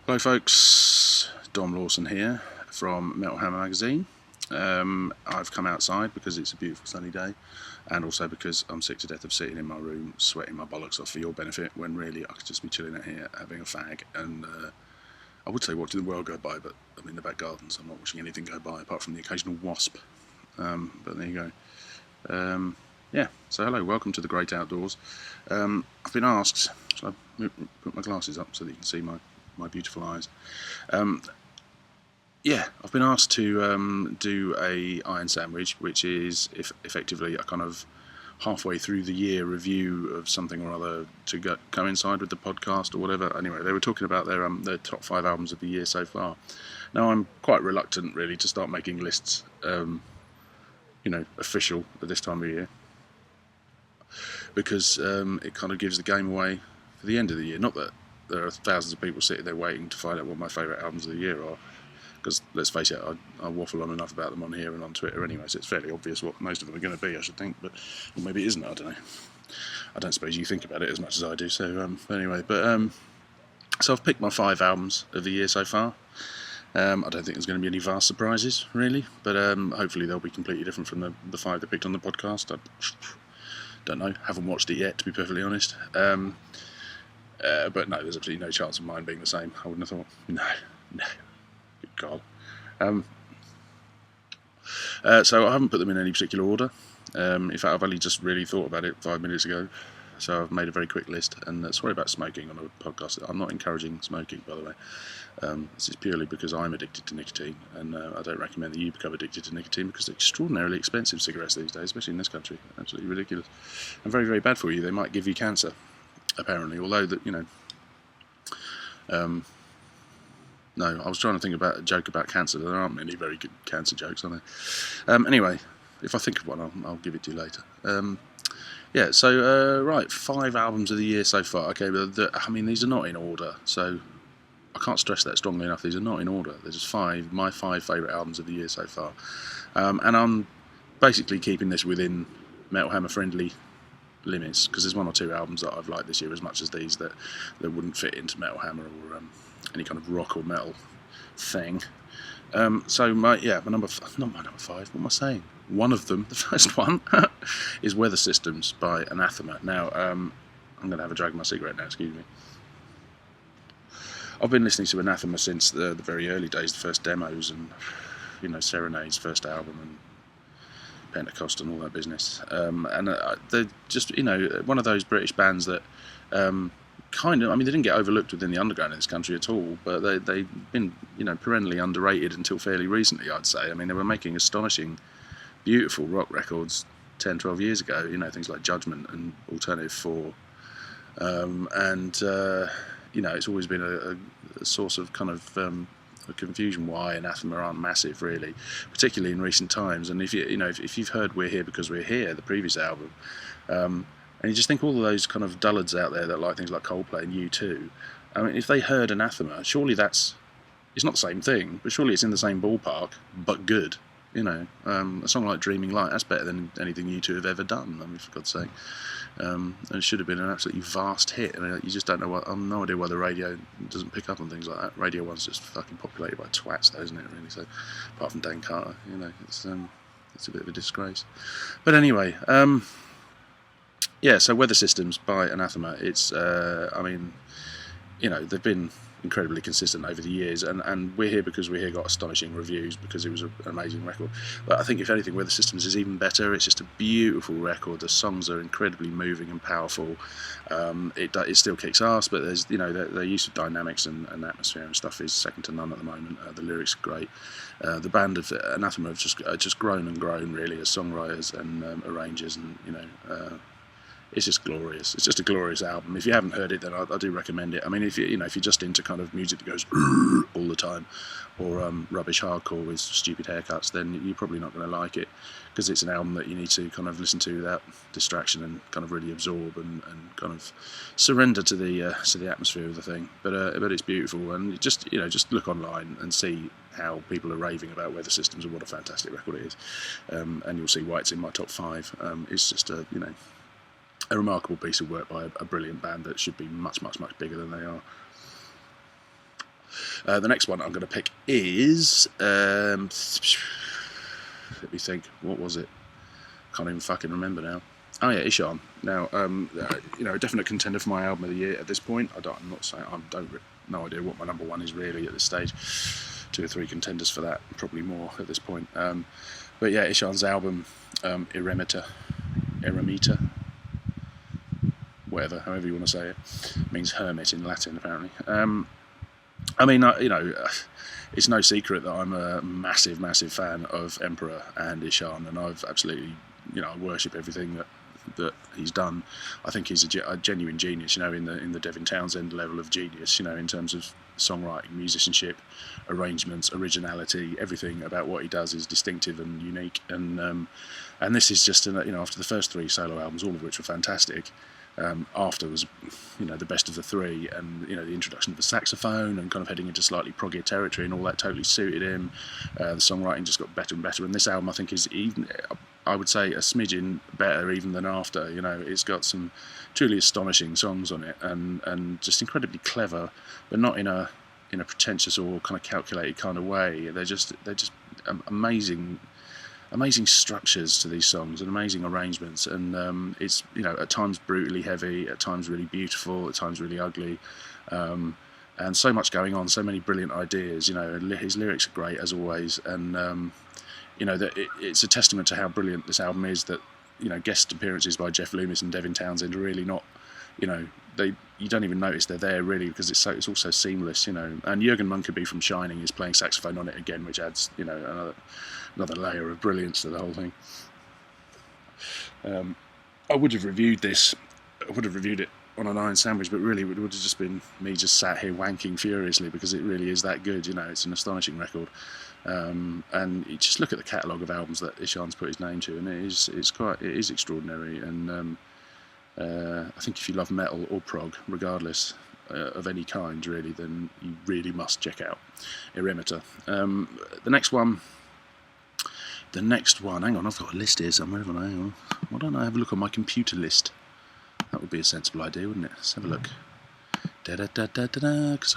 Hello folks, Dom Lawson here from Metal Hammer magazine. I've come outside because it's a beautiful sunny day, and also because I'm sick to death of sitting in my room sweating my bollocks off for your benefit, when really I could just be chilling out here having a fag and I would say watching the world go by, but I'm in the back garden so I'm not watching anything go by apart from the occasional wasp. But there you go. Yeah, so hello, welcome to the great outdoors. I've been asked, shall I put my glasses up so that you can see my beautiful eyes? Yeah, I've been asked to do a iron sandwich, which is effectively a kind of halfway through the year review of something or other to coincide with the podcast or whatever. Anyway, they were talking about their top 5 albums of the year so far. Now, I'm quite reluctant really to start making lists, official at this time of year, because it kind of gives the game away for the end of the year. Not that there are thousands of people sitting there waiting to find out what my favourite albums of the year are, because let's face it, I waffle on enough about them on here and on Twitter anyway, so it's fairly obvious what most of them are going to be, I should think, but or maybe it isn't, I don't know. I don't suppose you think about it as much as I do, so so I've picked my 5 albums of the year so far. I don't think there's going to be any vast surprises, really, but hopefully they'll be completely different from the 5 they picked on the podcast. I don't know, haven't watched it yet, to be perfectly honest. But no, there's absolutely no chance of mine being the same, I wouldn't have thought. No. Good God. So I haven't put them in any particular order. In fact, I've only just really thought about it 5 minutes ago, so I've made a very quick list. And sorry about smoking on a podcast. I'm not encouraging smoking, by the way. This is purely because I'm addicted to nicotine, and I don't recommend that you become addicted to nicotine, because they're extraordinarily expensive cigarettes these days, especially in this country. Absolutely ridiculous. And very, very bad for you. They might give you cancer, apparently, although that, no, I was trying to think about a joke about cancer. There aren't many very good cancer jokes, are there? Anyway, if I think of one, I'll give it to you later. Right, 5 albums of the year so far. Okay, but these are not in order, so I can't stress that strongly enough. These are not in order. They're just my 5 favourite albums of the year so far. And I'm basically keeping this within Metal Hammer friendly limits, because there's 1 or 2 albums that I've liked this year as much as these that wouldn't fit into Metal Hammer or any kind of rock or metal thing. My number 5, not my number 5, what am I saying? One of them, the first one, is Weather Systems by Anathema. Now, I'm going to have a drag of my cigarette now, excuse me. I've been listening to Anathema since the very early days, the first demos, and Serenade's first album, and Pentecost and all that business. They're just one of those British bands that they didn't get overlooked within the underground in this country at all, but they've been perennially underrated until fairly recently, I'd say. I mean, they were making astonishing, beautiful rock records 10, 12 years ago, things like Judgment and Alternative 4, it's always been a source of kind of a confusion why Anathema aren't massive, really, particularly in recent times. And if you've heard We're Here Because We're Here, the previous album, and you just think all of those kind of dullards out there that like things like Coldplay and U2, I mean, if they heard Anathema, surely it's not the same thing, but surely it's in the same ballpark, but good. A song like Dreaming Light, that's better than anything U2 have ever done, I mean, for God's sake. And it should have been an absolutely vast hit. I mean, you just don't know I've no idea why the radio doesn't pick up on things like that. Radio 1's just fucking populated by twats, though, isn't it, really? So, apart from Dan Carter, it's a bit of a disgrace. But anyway, so Weather Systems by Anathema. It's, they've been incredibly consistent over the years, and We're Here Because We're Here got astonishing reviews because it was an amazing record. But I think, if anything, Weather Systems is even better. It's just a beautiful record. The songs are incredibly moving and powerful. It still kicks ass, but there's their use of dynamics and atmosphere and stuff is second to none at the moment. The lyrics are great. The band of Anathema have just grown and grown, really, as songwriters and arrangers, and it's just glorious. It's just a glorious album. If you haven't heard it, then I do recommend it. I mean, if you're just into kind of music that goes all the time, or rubbish hardcore with stupid haircuts, then you're probably not going to like it, because it's an album that you need to kind of listen to without distraction and kind of really absorb and kind of surrender to the atmosphere of the thing. But it's beautiful, and just look online and see how people are raving about Weather Systems and what a fantastic record it is, and you'll see why it's in my top 5. It's just a remarkable piece of work by a brilliant band that should be much, much, much bigger than they are. The next one I'm going to pick is, let me think, what was it? Can't even fucking remember now. Oh yeah, Ihsahn. Now, a definite contender for my album of the year at this point. I'm not saying no idea what my number one is really at this stage. 2 or 3 contenders for that, probably more at this point. But yeah, Ihsahn's album, Eremita, whatever, however you want to say it, means hermit in Latin apparently. It's no secret that I'm a massive, massive fan of Emperor and Ihsahn, and I've absolutely, I worship everything that he's done. I think he's a genuine genius, in the Devin Townsend level of genius, in terms of songwriting, musicianship, arrangements, originality. Everything about what he does is distinctive and unique. And this is just, after the first 3 solo albums, all of which were fantastic. After was, the best of the 3, and the introduction of the saxophone and kind of heading into slightly proggier territory and all that totally suited him. The songwriting just got better and better, and this album I think is even, I would say, a smidgen better even than After. It's got some truly astonishing songs on it, and just incredibly clever, but not in a pretentious or kind of calculated kind of way. They're just amazing structures to these songs and amazing arrangements, and it's at times brutally heavy, at times really beautiful, at times really ugly, and so much going on, so many brilliant ideas. His lyrics are great as always, and it's a testament to how brilliant this album is that guest appearances by Jeff Loomis and Devin Townsend are really not, you don't even notice they're there really, because it's all so seamless, and Jürgen Munkeby from Shining is playing saxophone on it again, which adds another layer of brilliance to the whole thing. I would have reviewed it on an iron sandwich, but really it would have just been me just sat here wanking furiously, because it really is that good. It's an astonishing record, and you just look at the catalogue of albums that Ihsahn's put his name to, and it is extraordinary. And I think if you love metal or prog, regardless of any kind really, then you really must check out Eremita. The next one, hang on, I've got a list here somewhere, haven't I? Hang on. Why don't I have a look on my computer list? That would be a sensible idea, wouldn't it? Let's have a look. Because I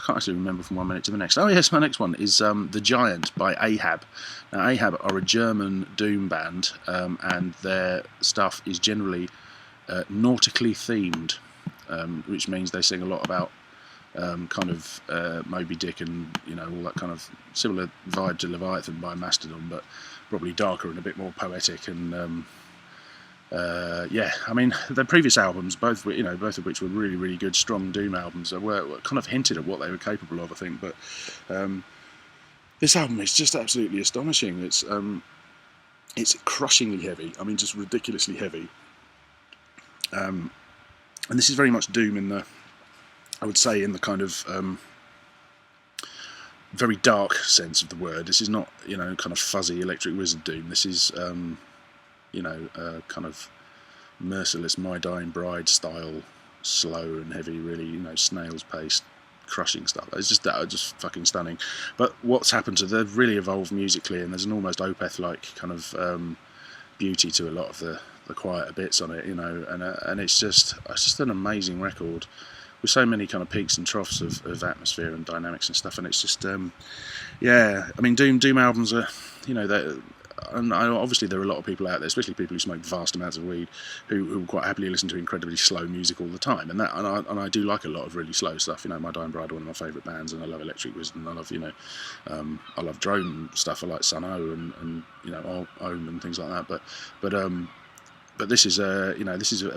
can't actually remember from one minute to the next. Oh yes, my next one is The Giant by Ahab. Now Ahab are a German doom band, and their stuff is generally nautically themed, which means they sing a lot about Moby Dick and all that kind of similar vibe to Leviathan by Mastodon, but probably darker and a bit more poetic. And their previous albums, both of which were really, really good, strong doom albums, were kind of hinted at what they were capable of, I think. But this album is just absolutely astonishing. It's crushingly heavy. I mean, just ridiculously heavy. And this is very much doom I would say in the kind of very dark sense of the word. This is not, kind of fuzzy Electric Wizard doom. This is, kind of merciless My Dying Bride style, slow and heavy, really, snail's pace, crushing stuff. It's just fucking stunning. But what's happened to they've really evolved musically, and there's an almost Opeth-like kind of beauty to a lot of the quieter bits on it, and it's just an amazing record with so many kind of peaks and troughs of atmosphere and dynamics and stuff. And it's just doom albums are, and obviously there are a lot of people out there, especially people who smoke vast amounts of weed, who quite happily listen to incredibly slow music all the time, and I do like a lot of really slow stuff. My Dying Bride are one of my favourite bands, and I love Electric Wizard, and I love I love drone stuff. I like Sun O and Ohm and things like that. But this is a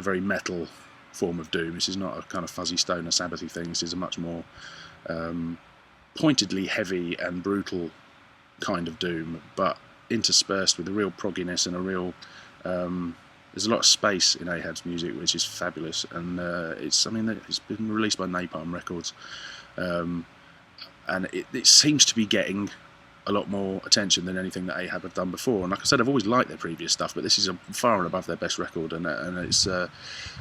very metal form of doom. This is not a kind of fuzzy stoner Sabbathy thing. This is a much more pointedly heavy and brutal kind of doom, but interspersed with a real progginess and a real there's a lot of space in Ahab's music, which is fabulous. And it's been released by Napalm Records, and it seems to be getting a lot more attention than anything that Ahab have done before. And like I said, I've always liked their previous stuff, but this is far and above their best record, and it's I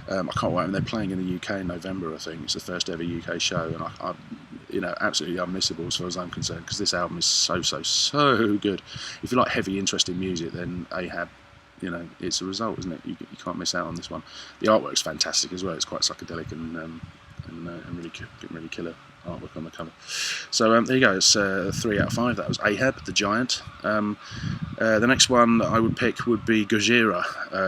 can't wait. They're playing in the UK in November, I think. It's the first ever UK show, and I absolutely unmissable as far as I'm concerned, because this album is so good. If you like heavy, interesting music, then Ahab, it's a result, isn't it? You can't miss out on this one. The artwork's fantastic as well. It's quite psychedelic and really killer. artwork on the cover. So there you go, it's 3 out of 5. That was Ahab, the Giant. The next one that I would pick would be Gojira.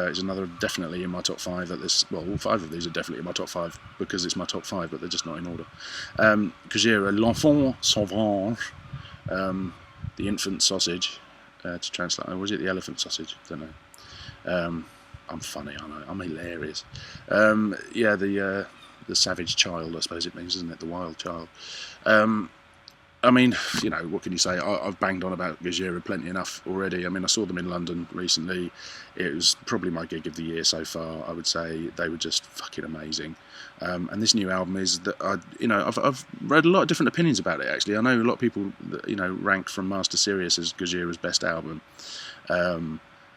It's another definitely in my top 5 at this. Well, all 5 of these are definitely in my top 5 because it's my top 5, but they're just not in order. Gojira, L'Enfant Sauvage, the infant sausage, to translate. Or was it the elephant sausage? I don't know. I'm funny, I know. I'm hilarious. Yeah, the savage child, I suppose it means, isn't it? The wild child. I mean, you know, what can you say? I've banged on about Gojira plenty enough already. I mean, I saw them in London recently. It was probably my gig of the year so far. I would say they were just fucking amazing. And this new album is that I've read a lot of different opinions about it. Actually, I know a lot of people that, ranked From Master Sirius as Gojira's best album.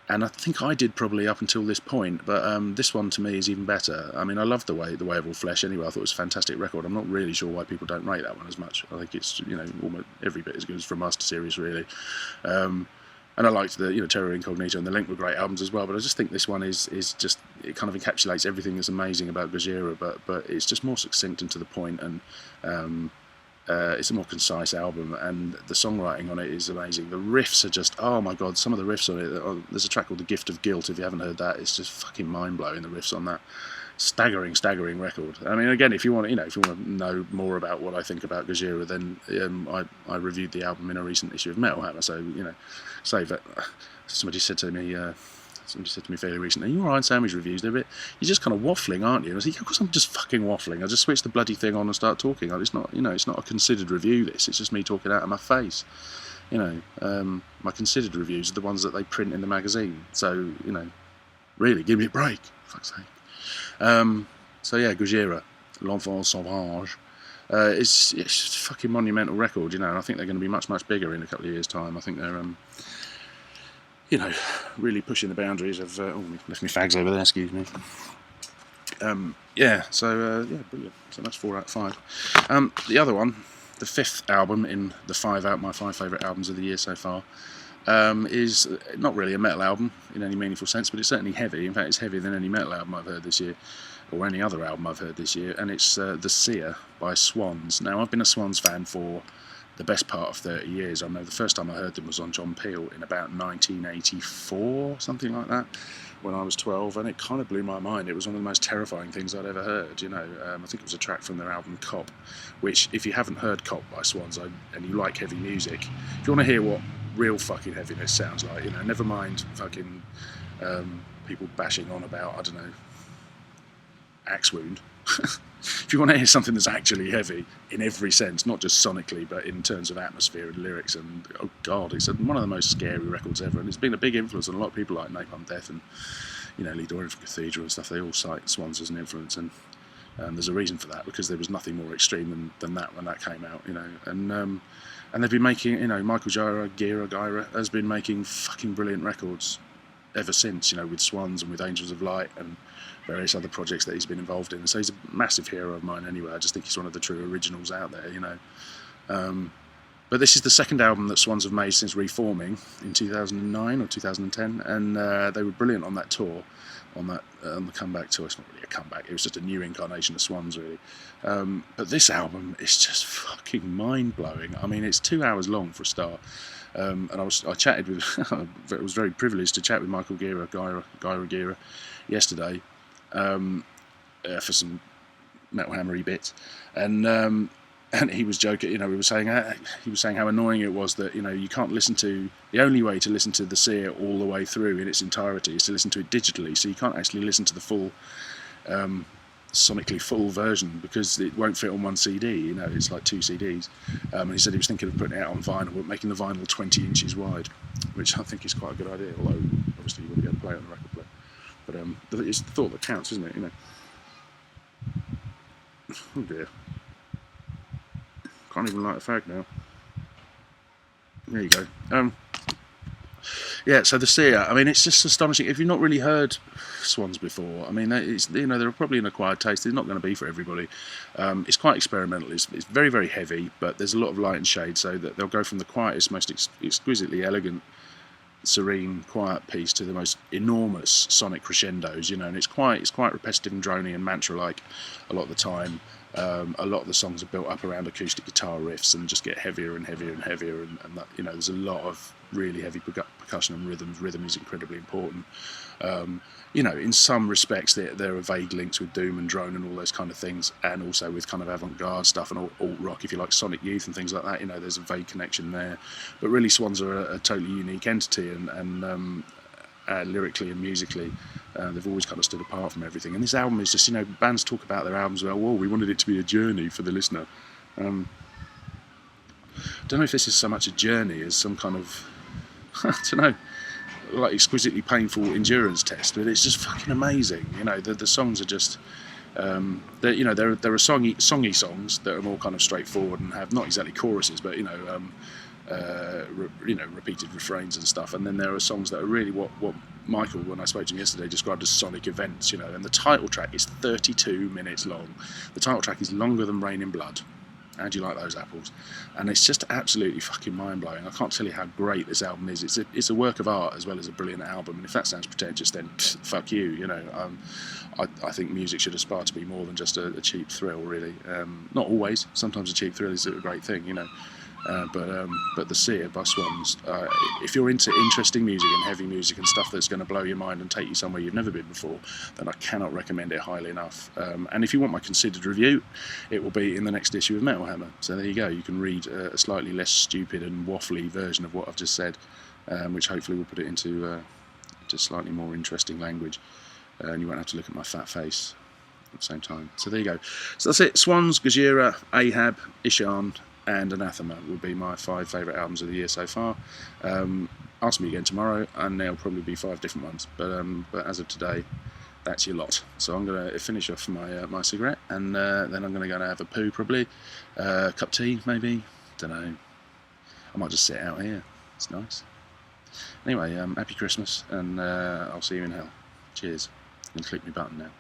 And I think I did probably up until this point, but this one to me is even better. I mean, I love the way of All Flesh anyway. I thought it was a fantastic record. I'm not really sure why people don't rate that one as much. I think it's almost every bit as good as From Master Series really. And I liked the Terror Incognito and The Link were great albums as well. But I just think this one is just, it kind of encapsulates everything that's amazing about Gojira, but it's just more succinct and to the point, and it's a more concise album, and the songwriting on it is amazing. The riffs are just, oh my god, some of the riffs on it. There's a track called The Gift of Guilt, if you haven't heard that. It's just fucking mind-blowing, the riffs on that. Staggering record. I mean, again, if you want to know more about what I think about Gojira, then I reviewed the album in a recent issue of Metal Hammer, so, save it. Somebody said to me fairly recently, "You're alright, sandwich reviews, they're a bit, you're just kind of waffling, aren't you?" And I was like, "Of course I'm just fucking waffling. I just switch the bloody thing on and start talking. It's not, it's not a considered review, this. It's just me talking out of my face. My considered reviews are the ones that they print in the magazine. So, really, give me a break, for fuck's sake." So yeah, Gojira, L'Enfant Sauvage. It's a fucking monumental record, and I think they're going to be much, much bigger in a couple of years' time. I think they're, really pushing the boundaries of... left me fags over there, excuse me. Yeah, brilliant. So that's 4 out of 5. The other one, the 5th album in my 5 favourite albums of the year so far, is not really a metal album in any meaningful sense, but it's certainly heavy. In fact, it's heavier than any metal album I've heard this year, or any other album I've heard this year, and it's The Seer by Swans. Now, I've been a Swans fan for the best part of 30 years. I know the first time I heard them was on John Peel in about 1984, something like that, when I was 12, and it kind of blew my mind. It was one of the most terrifying things I'd ever heard. I think it was a track from their album Cop, which, if you haven't heard Cop by Swans and you like heavy music, if you want to hear what real fucking heaviness sounds like, never mind fucking people bashing on about, I don't know, Axe Wound. If you want to hear something that's actually heavy in every sense, not just sonically, but in terms of atmosphere and lyrics, and oh god, it's one of the most scary records ever, and it's been a big influence on a lot of people like Napalm Death and Lee Dorian from Cathedral and stuff. They all cite Swans as an influence, and there's a reason for that, because there was nothing more extreme than that when that came out, and they've been making, Michael Gojira has been making fucking brilliant records ever since, with Swans and with Angels of Light and various other projects that he's been involved in. So he's a massive hero of mine anyway. I just think he's one of the true originals out there, But this is the second album that Swans have made since reforming in 2009 or 2010, and they were brilliant on that tour, on the comeback tour. It's not really a comeback, it was just a new incarnation of Swans, really. But this album is just fucking mind-blowing. I mean, it's 2 hours long for a start. And I chatted with, I was very privileged to chat with Michael Gojira yesterday for some Metal Hammery bits, and he was joking. We were saying he was saying how annoying it was that you can't listen to, the only way to listen to The Seer all the way through in its entirety is to listen to it digitally. So you can't actually listen to the full, sonically full version, because it won't fit on one CD. It's like 2 CDs. And he said he was thinking of putting it out on vinyl, but making the vinyl 20 inches wide, which I think is quite a good idea. Although obviously you won't be able to play it on the record player. But it's the thought that counts, isn't it? Oh dear. Can't even light a fag now. There you go. Yeah, so The Seer, I mean, it's just astonishing. If you've not really heard Swans before, I mean, it's, they're probably an acquired taste. They're not going to be for everybody. It's quite experimental. It's very, very heavy, but there's a lot of light and shade, so that they'll go from the quietest, most exquisitely elegant, serene, quiet piece to the most enormous sonic crescendos, and it's quite repetitive and drony and mantra-like a lot of the time. A lot of the songs are built up around acoustic guitar riffs and just get heavier and heavier and heavier, and that, you know, there's a lot of really heavy percussion and rhythms. Rhythm is incredibly important. You know, in some respects there are vague links with doom and drone and all those kind of things, and also with kind of avant-garde stuff and alt rock, if you like, Sonic Youth and things like that. You know, there's a vague connection there, but really Swans are a totally unique entity, and lyrically and musically, they've always kind of stood apart from everything. And this album is just, you know, bands talk about their albums well, we wanted it to be a journey for the listener. Don't know if this is so much a journey as some kind of, I don't know, like exquisitely painful endurance test, but it's just fucking amazing. You know, the songs are just, you know, there are songy songs that are more kind of straightforward and have not exactly choruses, but you know, repeated refrains and stuff. And then there are songs that are really what Michael, when I spoke to him yesterday, described as sonic events. You know, and the title track is 32 minutes long. The title track is longer than Rain in Blood. How do you like those apples? And it's just absolutely fucking mind-blowing. I can't tell you how great this album is. It's a work of art as well as a brilliant album. And if that sounds pretentious, then fuck you. You know, I think music should aspire to be more than just a cheap thrill, really. Not always. Sometimes a cheap thrill is a great thing, you know. But the Seer by Swans, if you're into interesting music and heavy music and stuff that's going to blow your mind and take you somewhere you've never been before, then I cannot recommend it highly enough. And if you want my considered review, it will be in the next issue of Metal Hammer. So there you go, you can read a slightly less stupid and waffly version of what I've just said, which hopefully will put it into slightly more interesting language, and you won't have to look at my fat face at the same time. So there you go. So that's it. Swans, Gojira, Ahab, Ihsahn and Anathema will be my 5 favourite albums of the year so far. Ask me again tomorrow and there'll probably be 5 different ones, but as of today, that's your lot. So I'm going to finish off my cigarette, and then I'm going to go and have a poo probably, cup of tea maybe, don't know, I might just sit out here, it's nice. Anyway, happy Christmas, and I'll see you in hell. Cheers, and click my button now.